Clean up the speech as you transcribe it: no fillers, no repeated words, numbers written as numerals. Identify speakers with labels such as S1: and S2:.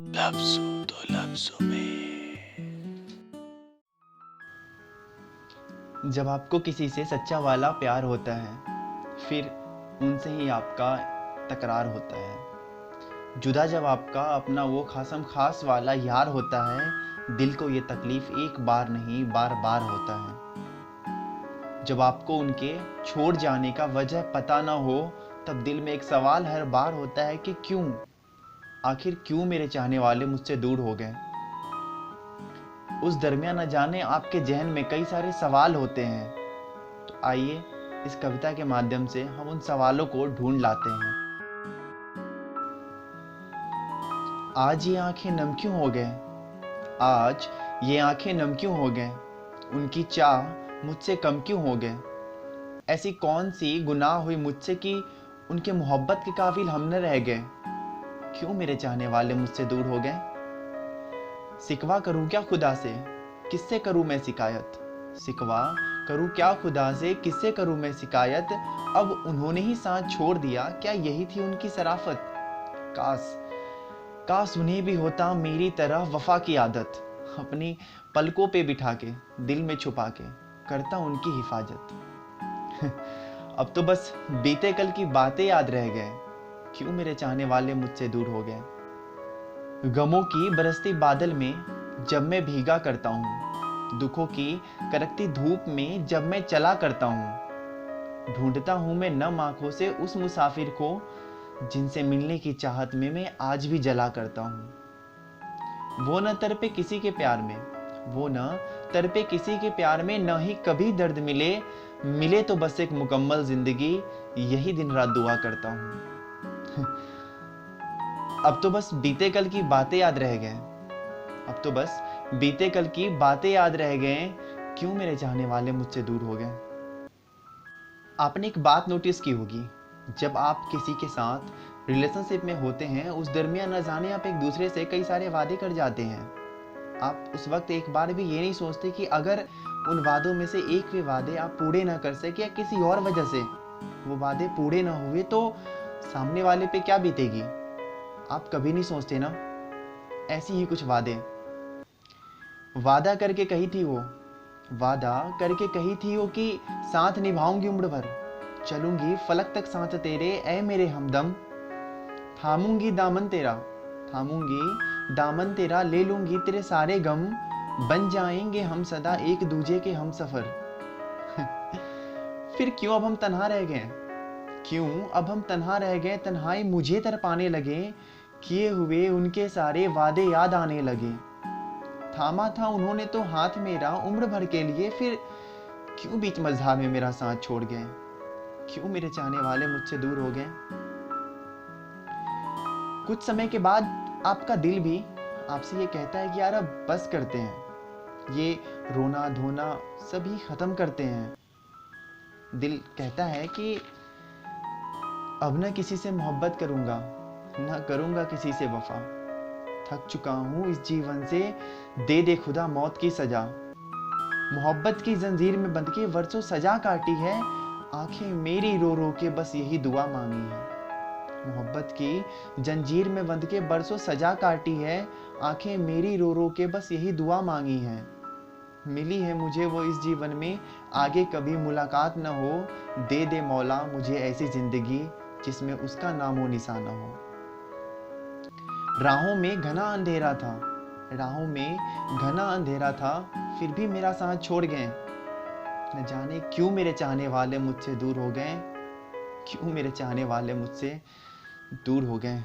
S1: लफ्ज़ों तो लफ्ज़ों में।
S2: जब आपको किसी से सच्चा वाला प्यार होता है, फिर उनसे ही आपका तकरार होता है। जुदा जब आपका अपना वो खासम खास वाला यार होता है, दिल को ये तकलीफ़ एक बार नहीं बार बार होता है। जब आपको उनके छोड़ जाने का वजह पता ना हो, तब दिल में एक सवाल हर बार होता है कि क्यों, आखिर क्यों मेरे चाहने वाले मुझसे दूर हो गए। उस दरमियान न जाने आपके जहन में कई सारे सवाल होते हैं। तो आइए इस कविता के माध्यम से हम उन सवालों को ढूंढ लाते हैं। आज ये आंखें नम क्यों हो गए, आज ये आंखें नम क्यों हो गए, उनकी चाह मुझसे कम क्यों हो गए। ऐसी कौन सी गुनाह हुई मुझसे कि उनके मोहब्बत के काबिल हम न रह गए। क्यों मेरे चाहने वाले मुझसे दूर हो गए। सिकवा करूं क्या खुदा से, किससे करूं मैं शिकायत। सिकवा करूं क्या खुदा से, किससे करूं मैं शिकायत। अब उन्होंने ही साथ छोड़ दिया, क्या यही थी उनकी शराफत। काश काश उन्हें भी होता मेरी तरह वफा की आदत। अपनी पलकों पे बिठा के, दिल में छुपा के करता उनकी हिफाजत। अब तो बस बीते कल की बातें याद रह गए। क्यों मेरे चाहने वाले मुझसे दूर हो गए। गमों की बरसती बादल में जब मैं भीगा करता हूँ, दुखों की कड़कती धूप में जब मैं चला करता हूँ, ढूंढता हूँ मैं नम आंखों से उस मुसाफिर को, जिनसे मिलने की चाहत में मैं आज भी जला करता हूँ। वो न तड़पे किसी के प्यार में, वो न तड़पे किसी के प्यार में, न ही कभी दर्द मिले, मिले तो बस एक मुकम्मल जिंदगी, यही दिन रात दुआ करता हूँ। अब तो बस बीते कल की बातें याद रह गए, अब तो बस बीते कल की बातें याद रह गए। क्यों मेरे चाहने वाले मुझसे दूर हो गए। आपने एक बात नोटिस की होगी, जब आप किसी के साथ रिलेशनशिप में होते हैं, उस दरमियान न जाने आप एक दूसरे से कई सारे वादे कर जाते हैं। आप उस वक्त एक बार भी ये नहीं सोचते कि अगर उन वादों में से एक भी वादे आप पूरे ना कर सके या किसी और वजह से वो वादे पूरे ना हुए, तो सामने वाले पे क्या बीतेगी। आप कभी नहीं सोचते ना। ऐसी ही कुछ वादे वादा करके कही थी वो, वादा करके कही थी वो कि साथ निभाऊंगी उम्र भर, चलूंगी फलक तक साथ तेरे ऐ मेरे हमदम। थामूंगी दामन तेरा, थामूंगी दामन तेरा, ले लूंगी तेरे सारे गम, बन जाएंगे हम सदा एक दूजे के हम सफर। फिर क्यों अब हम तन्हा रह गए, क्यों अब हम तन्हा रह गए, तन्हाई मुझे तड़पाने लगे, किए हुए उनके सारे वादे याद आने लगे। थामा था उन्होंने तो हाथ मेरा उम्र भर के लिए, फिर क्यों बीच मझधार में मेरा साथ छोड़ गए। क्यों मेरे चाहने वाले मुझसे दूर हो गए। कुछ समय के बाद आपका दिल भी आपसे ये कहता है कि यार अब बस करते हैं, ये रोना धोना सभी खत्म करते हैं। दिल कहता है कि अब न किसी से मोहब्बत करूंगा, न करूंगा किसी से वफा। थक चुका हूं इस जीवन से, दे दे खुदा मौत की सजा। मोहब्बत की जंजीर में बंध के वर्षों सजा काटी है, आंखें मेरी रो रो के बस यही दुआ मांगी है। मोहब्बत की जंजीर में बंध के बरसों सजा काटी है, आंखें मेरी रो रो के बस यही दुआ मांगी है। मिली है मुझे वो इस जीवन में, आगे कभी मुलाकात न हो, दे दे मौला मुझे ऐसी जिंदगी जिसमें उसका नामो निशान न हो। राहों में घना अंधेरा था, राहों में घना अंधेरा था, फिर भी मेरा साथ छोड़ गए। न जाने क्यों मेरे चाहने वाले मुझसे दूर हो गए, क्यों मेरे चाहने वाले मुझसे दूर हो गए।